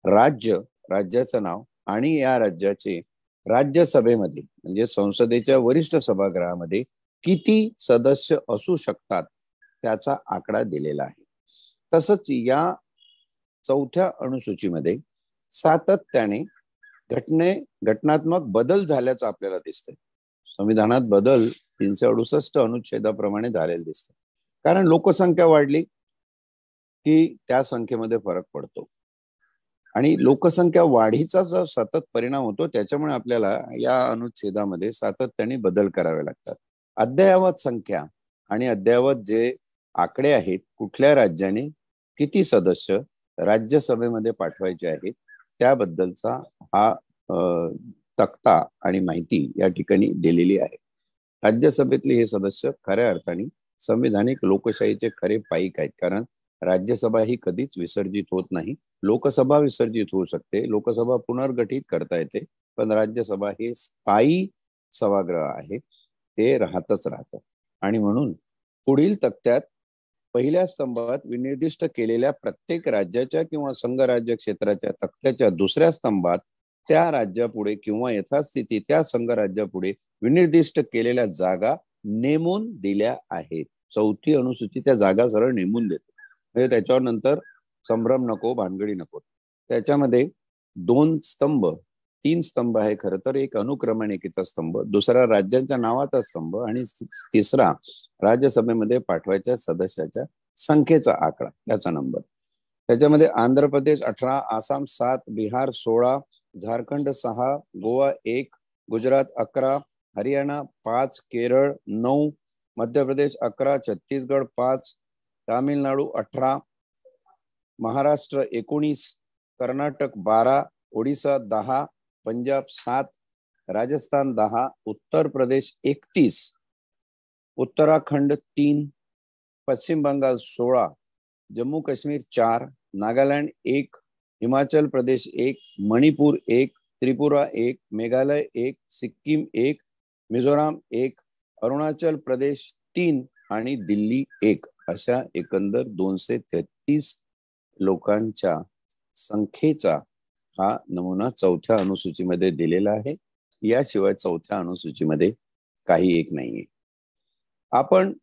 राज्याचं नाव आणि या राज्याचे राज्यसभेमध्ये म्हणजे संसदेच्या वरिष्ठ सभागृहामध्ये किती सदस्य असू शकतात त्याचा आकडा दिलेला आहे. तसंच या चौथ्या अनुसूचीमध्ये सातत्याने घटनात्मक बदल झाल्याचं आपल्याला दिसतंय. संविधानात बदल 368 अनुच्छेदाप्रमाणे झालेले दिसते. कारण लोकसंख्या वाढली की त्या संख्येमध्ये फरक पडतो आणि लोकसंख्या वाढीचा जो सतत परिणाम होतो त्याच्यामुळे आपल्याला या अनुच्छेदामध्ये सातत्याने बदल करावे लागतात. अद्ययावत संख्या आणि अद्ययावत जे आकडे आहेत, कुठल्या राज्याने किती सदस्य राज्यसभेमध्ये पाठवायचे आहेत त्याबद्दलचा हा तक्ता आणि माहिती या ठिकाणी दिलेली आहे. राज्यसभेतले हे सदस्य खऱ्या अर्थाने संविधानिक लोकशाहीचे खरे पाईक आहेत. कारण राज्यसभा ही कधीच विसर्जित होत नाही. लोकसभा विसर्जित होऊ शकते, लोकसभा पुनर्गठित करता येते, पण राज्यसभा हे स्थायी सभागृह आहे, ते राहतच राहतं. आणि म्हणून पुढील तक्त्यात पहिल्या स्तंभात विनिर्दिष्ट केलेल्या प्रत्येक राज्याच्या किंवा संघ राज्य क्षेत्राच्या तक्त्याच्या दुसऱ्या स्तंभात त्या राज्यापुढे किंवा यथास्थिती त्या संघ राज्यापुढे विनिर्दिष्ट केलेल्या जागा नेमून दिल्या आहेत. चौथी अनुसूची त्या जागा सरळ नेमून देते. म्हणजे त्याच्यावर नंतर संभ्रम नको, भानगडी नको. त्याच्यामध्ये 3 स्तंभ आहे खरं तर. एक अनुक्रमणिकेचा स्तंभ, दुसरा राज्यांच्या नावाचा स्तंभ आणि तिसरा राज्यसभेमध्ये पाठवायच्या सदस्याच्या संख्येचा आकडा, त्याचा नंबर. त्याच्यामध्ये आंध्र प्रदेश 18, आसाम 7, बिहार 16, झारखंड 6, गोवा 1, गुजरात 11, हरियाणा 5, केरळ 9, मध्य प्रदेश 11, छत्तीसगड 5, तामिळनाडू 18, महाराष्ट्र 19, कर्नाटक 12, ओडिसा 10, पंजाब 7, राजस्थान 10, उत्तर प्रदेश 31, उत्तराखंड 3, पश्चिम बंगाल 16, जम्मू काश्मीर 4, नागालैंड 1, हिमाचल प्रदेश 1, मणिपुर 1, त्रिपुरा 1, मेघालय 1, सिक्कीम 1, मिझोराम 1, अरुणाचल प्रदेश 3 आणि दिल्ली 1 अशा एकंदर 233 लोकांच्या संख्येचा हा नमुना चौथ्या अनुसूचीमध्ये दिलेला आहे. याशिवाय चौथ्या अनुसूचीमध्ये काही एक नाहीये. आपण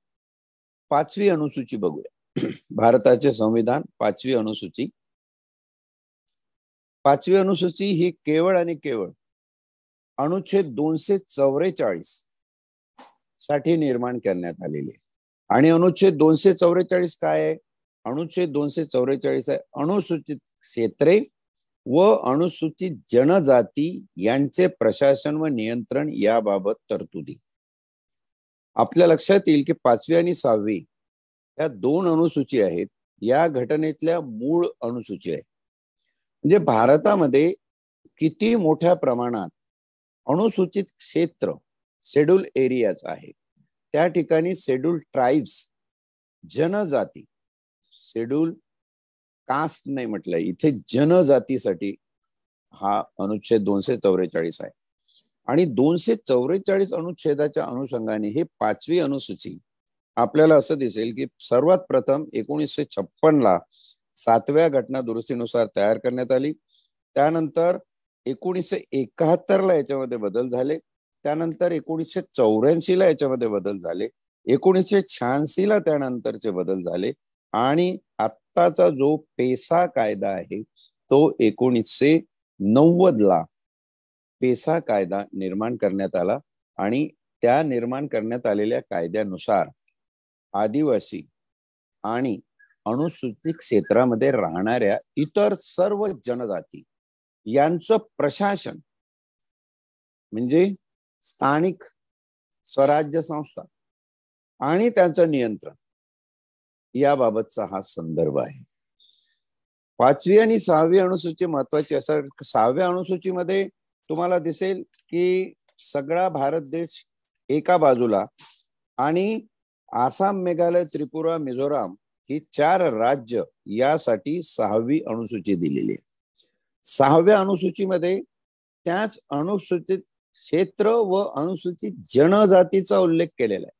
5वी अनुसूची बघूया. भारताचे संविधान 5वी अनुसूची. 5वी अनुसूची ही केवळ आणि केवळ अनुच्छेद 244 साठी निर्माण करण्यात आलेली आहे. आणि अनुच्छेद 244 काय आहे? अनुच्छेद 244 आहे अनुसूचित क्षेत्रे व अनुसूचित जनजाती यांचे प्रशासन व नियंत्रण याबाबत तरतुदी. आपल्या लक्षात येईल की 5वी आणि 6वी या 2 अनुसूची आहेत, या घटनेतल्या मूळ अनुसूची आहे. म्हणजे भारतामध्ये किती मोठ्या प्रमाणात अनुसूचित क्षेत्र शेड्यूल एरियाज आहे, त्या ठिकाणी शेड्यूल ट्राइब्स जनजाती, शेड्यूल कास्ट नाही म्हटलंय इथे, जनजातीसाठी हा अनुच्छेद 244 आहे. आणि 244 अनुच्छेदाच्या अनुषंगाने हे 5वी अनुसूची आपल्याला असं दिसेल की सर्वात प्रथम 1956 7व्या घटना दुरुस्तीनुसार तयार करण्यात आली. त्यानंतर 1971 याच्यामध्ये बदल झाले. त्यानंतर 1984 याच्यामध्ये बदल झाले. 1986 त्यानंतरचे बदल झाले. आणि आत्ताचा जो पेसा कायदा आहे तो 1990 पेसा कायदा निर्माण करण्यात आला. आणि त्या निर्माण करण्यात आलेल्या कायद्यानुसार आदिवासी आणि अनुसूचित क्षेत्रामध्ये राहणाऱ्या इतर सर्व जनजाती यांचं प्रशासन म्हणजे स्थानिक स्वराज्य संस्था आणि त्यांचं नियंत्रण याबाबतचा हा संदर्भ आहे. 5वी आणि 6वी अनुसूची महत्वाची असं. 6व्या अनुसूचीमध्ये तुम्हाला दिसेल की सगळा भारत देश एका बाजूला आणि आसाम, मेघालय, त्रिपुरा, मिझोराम ही 4 राज्य यासाठी 6वी अनुसूची दिलेली आहे. 6व्या अनुसूचीमध्ये त्याच अनुसूचित क्षेत्र व अनुसूचित जनजातीचा उल्लेख केलेला आहे.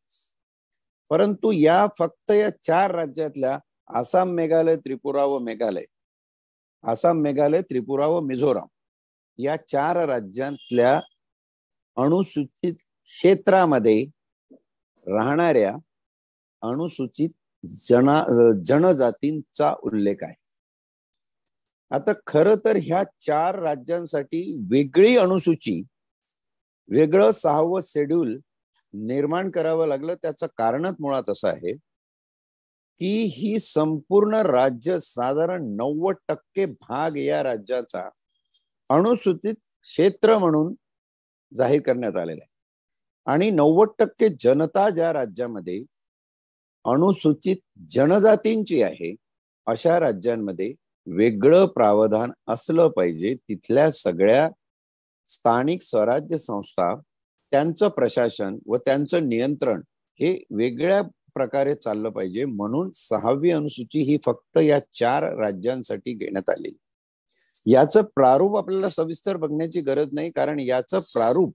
परंतु या फक्त या 4 राज्यातल्या आसाम, मेघालय, त्रिपुरा व मेघालय, आसाम, मेघालय, त्रिपुरा व मिझोराम या 4 राज्यातल्या अनुसूचित क्षेत्रामध्ये राहणाऱ्या अनुसूचित जनजातींचा उल्लेख आहे. आता खरं तर ह्या 4 राज्यांसाठी वेगळी अनुसूची, वेगळं 6वं शेड्यूल निर्माण करावं लागलं. त्याचं कारणच मुळात असं आहे की ही संपूर्ण राज्य, साधारण 90% भाग या राज्याचा अनुसूचित क्षेत्र म्हणून जाहीर करण्यात आलेला आहे. आणि 90% जनता ज्या राज्यामध्ये अनुसूचित जनजातींची आहे अशा राज्यांमध्ये वेगळं प्रावधान असलं पाहिजे. तिथल्या सगळ्या स्थानिक स्वराज्य संस्था, त्यांचं प्रशासन व त्यांचं नियंत्रण हे वेगळ्या प्रकारे चाललं पाहिजे. म्हणून 6वी अनुसूची ही फक्त या 4 राज्यांसाठी घेण्यात आली. याचं प्रारूप आपल्याला सविस्तर बघण्याची गरज नाही, कारण याचं प्रारूप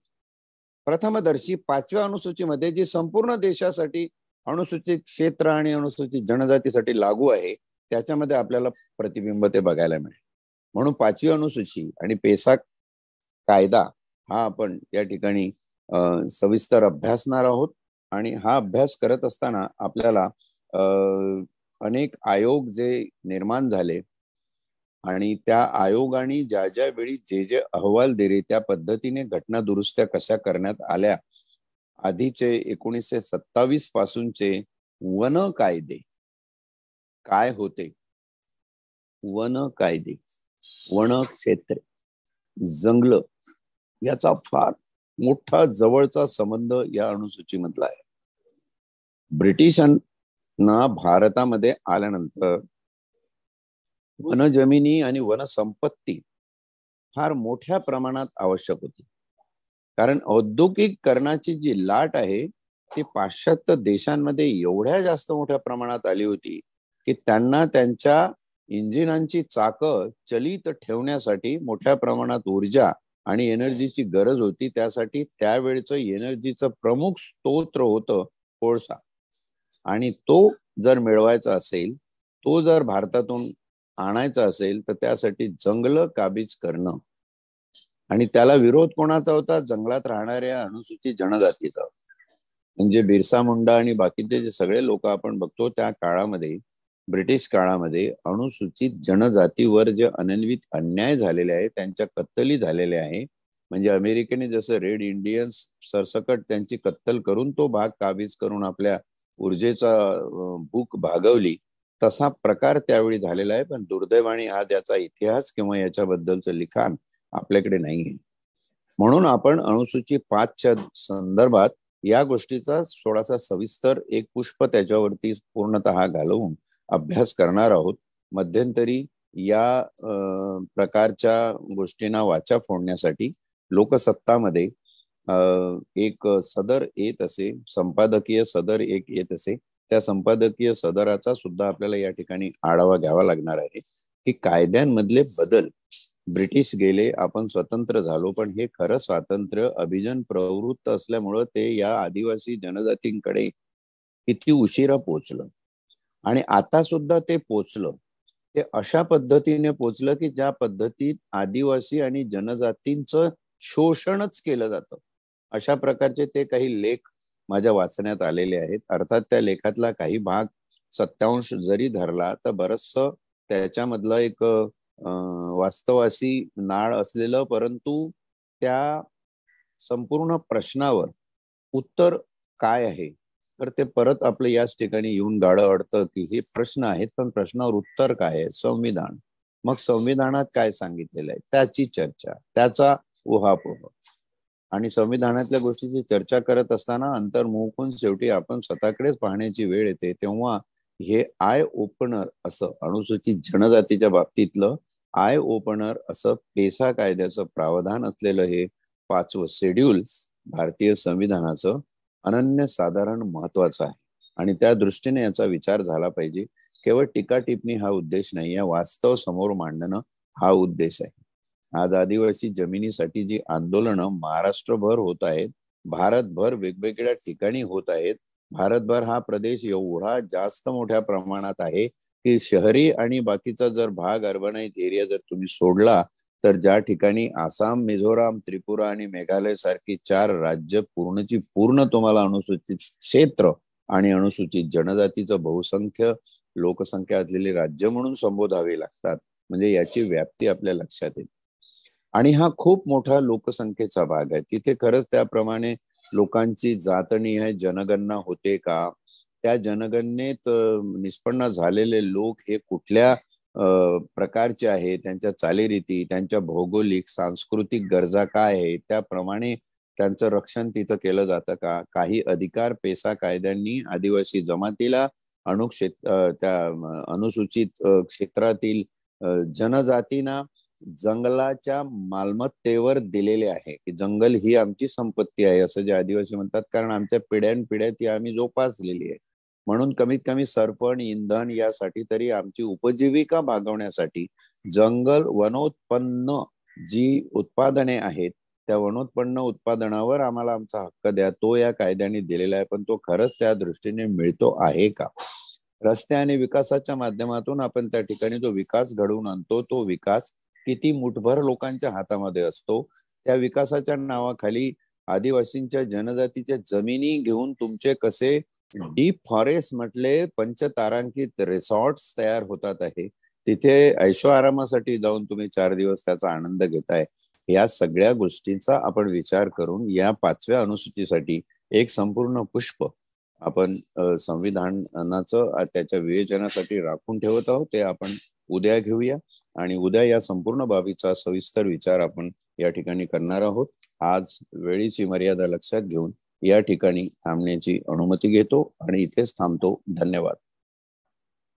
प्रथमदर्शी 5व्या अनुसूचीमध्ये जी संपूर्ण देशासाठी अनुसूचित क्षेत्र आणि अनुसूचित जनजातीसाठी लागू आहे त्याच्यामध्ये आपल्याला प्रतिबिंब ते बघायला मिळेल. म्हणून 5वी अनुसूची आणि पेसा कायदा हा आपण या ठिकाणी सविस्तर अभ्यासणार आहोत. आणि हा अभ्यास करत असताना आपल्याला अनेक आयोग जे निर्माण झाले आणि त्या आयोगाने ज्या ज्या वेळी जे जे अहवाल दिले त्या पद्धतीने घटना दुरुस्त्या कशा करण्यात आल्या, आधीचे 1927 पासूनचे वन कायदे काय होते, वन कायदे, वन क्षेत्र, जंगल याचा फार मोठा जवळचा संबंध या अनुसूचीमधला आहे. ब्रिटिशांना भारतामध्ये आल्यानंतर वनजमिनी आणि वनसंपत्ती फार मोठ्या प्रमाणात आवश्यक होती. कारण औद्योगिकरणाची जी लाट आहे ती पाश्चात्य देशांमध्ये एवढ्या जास्त मोठ्या प्रमाणात आली होती की त्यांना त्यांच्या इंजिनांची चाकं चलित ठेवण्यासाठी मोठ्या प्रमाणात ऊर्जा आणि एनर्जीची गरज होती. त्यासाठी त्यावेळचं एनर्जीचं प्रमुख स्तोत्र होतं कोळसा. आणि तो जर मिळवायचा असेल, तो जर भारतातून आणायचा असेल तर त्यासाठी जंगल काबीज करणं. आणि त्याला विरोध कोणाचा होता? जंगलात राहणाऱ्या अनुसूचित जनजातीचा. म्हणजे बिरसा मुंडा आणि बाकीचे जे सगळे लोक आपण बघतो त्या काळामध्ये, ब्रिटिश काळामध्ये अनुसूचित जनजातीवर जे अनन्वित अन्याय झालेले आहे, त्यांच्या कत्तली झालेल्या आहे. म्हणजे अमेरिकेने जसं रेड इंडियन्स सरसकट त्यांची कत्तल करून तो भाग काबीज करून आपल्या ऊर्जेचा भूक भागवली, तसा प्रकार त्यावेळी झालेला आहे. पण दुर्दैवाने आज याचा इतिहास किंवा याच्याबद्दलचं लिखाण आपल्याकडे नाही आहे. म्हणून आपण अनुसूची 5च्या संदर्भात या गोष्टीचा थोडासा सविस्तर एक पुष्प त्याच्यावरती पूर्णतः घालवून अभ्यास करणार आहोत. मध्यंतरी या प्रकारच्या गोष्टींना वाचा फोडण्यासाठी लोकसत्तामध्ये एक सदर येत असे, संपादकीय सदर एक येत असे. त्या संपादकीय सदराचा सुद्धा आपल्याला या ठिकाणी आढावा घ्यावा लागणार आहे की कायद्यांमधले बदल, ब्रिटिश गेले, आपण स्वतंत्र झालो, पण हे खरं स्वातंत्र्य अभिजन प्रवृत्त असल्यामुळं ते या आदिवासी जनजातींकडे किती उशिरा पोचलं. आणि आता सुद्धा ते पोचलं, ते अशा पद्धतीने पोचलं की ज्या पद्धतीत आदिवासी आणि जनजातींचं शोषणच केलं जातं. अशा प्रकारचे ते काही लेख माझ्या वाचण्यात आलेले आहेत. अर्थात त्या लेखातला काही भाग सत्यांश जरी धरला तर बरचसं त्याच्यामधलं एक वास्तवाशी नाळ असलेलं, परंतु त्या संपूर्ण प्रश्नावर उत्तर काय आहे तर ते परत आपलं याच ठिकाणी येऊन गाडं अडतं की हे प्रश्न आहेत, पण प्रश्नावर उत्तर काय आहे? संविधान. मग संविधानात काय सांगितलेलं आहे त्याची चर्चा, त्याचा उहापोह. आणि संविधानातल्या गोष्टीची चर्चा करत असताना अंतर्मुखून शेवटी आपण स्वतःकडेच पाहण्याची वेळ येते, तेव्हा हे आय ओपनर असं अनुसूचित जनजातीच्या बाबतीतलं आय ओपनर असं पेसा कायद्याचं प्रावधान असलेलं हे 5वं शेड्यूल भारतीय संविधानाचं अनन्यसाधारण महत्वाचं आहे. आणि त्या दृष्टीने याचा विचार झाला पाहिजे. केवळ टीका टिप्पणी हा उद्देश नाही, या वास्तव समोर मांडणं हा उद्देश आहे. आज आदिवासी जमिनीसाठी जी आंदोलनं महाराष्ट्रभर होत आहेत, भारतभर वेगवेगळ्या ठिकाणी होत आहेत. भारतभर हा प्रदेश एवढा जास्त मोठ्या प्रमाणात आहे की शहरी आणि बाकीचा जर भाग, अर्बनाइज एरिया जर तुम्ही सोडला, तर ज्या ठिकाणी आसाम, मिझोराम, त्रिपुरा आणि मेघालय सारखी 4 राज्य पूर्णची पूर्ण तुम्हाला अनुसूचित क्षेत्र आणि अनुसूचित जनजातीचं बहुसंख्य लोकसंख्या असलेली राज्य म्हणून संबोधावे लागतात. म्हणजे याची व्याप्ती आपल्या लक्षात येईल. आणि हा खूप मोठा लोकसंख्येचा भाग आहे. तिथे खरंच त्याप्रमाणे लोकांची जातनिहाय जनगणना होते का? त्या जनगणनेत निष्पन्न झालेले लोक हे कुठल्या प्रकारचे आहेत, त्यांच्या चालीरीती, त्यांच्या भौगोलिक सांस्कृतिक गरजा काय आहेत, त्याप्रमाणे त्यांचं रक्षण तिथं केलं जातं का? काही अधिकार पेसा कायद्यांनी आदिवासी जमातीला त्या अनुसूचित क्षेत्रातील जनजातींना जंगलाच्या मालमत्तेवर दिलेले आहे की जंगल ही आमची संपत्ती आहे, असं जे आदिवासी म्हणतात, कारण आमच्या पिढ्यानपिढ्या ती आम्ही जोपासलेली आहे. म्हणून कमीत कमी सरपण, इंधन यासाठी तरी आमची उपजीविका भागवण्यासाठी जंगल वनोत्पन्न जी उत्पादने आहेत, त्या वनोत्पन्न उत्पादनावर आम्हाला आमचा हक्क द्या, तो या कायद्याने दिलेला आहे. पण तो खरंच त्या दृष्टीने मिळतो आहे का? रस्ते आणि विकासाच्या माध्यमातून आपण त्या ठिकाणी जो विकास घडवून आणतो, तो विकास किती मुठभर लोकांच्या हातामध्ये असतो. त्या विकासाच्या नावाखाली आदिवासींच्या जनजातीच्या जमिनी घेऊन तुमचे कसे डीप फॉरेस्ट म्हटले पंचतारांकित रिसॉर्ट्स तयार होतात आहे. तिथे ऐशो आरामासाठी जाऊन तुम्ही 4 दिवस त्याचा आनंद घेताय. या सगळ्या गोष्टींचा आपण विचार करून या 5व्या अनुसूचीसाठी एक संपूर्ण पुष्प आपण संविधानाचं त्याच्या विवेचनासाठी राखून ठेवत आहोत. ते आपण उद्या घेऊया आणि उद्या या संपूर्ण बाबीचा सविस्तर विचार आपण या ठिकाणी करणार आहोत. आज वेळीची मर्यादा लक्षात घेऊन या ठिकाणी थांबण्याची अनुमती घेतो आणि इथेच थांबतो. धन्यवाद.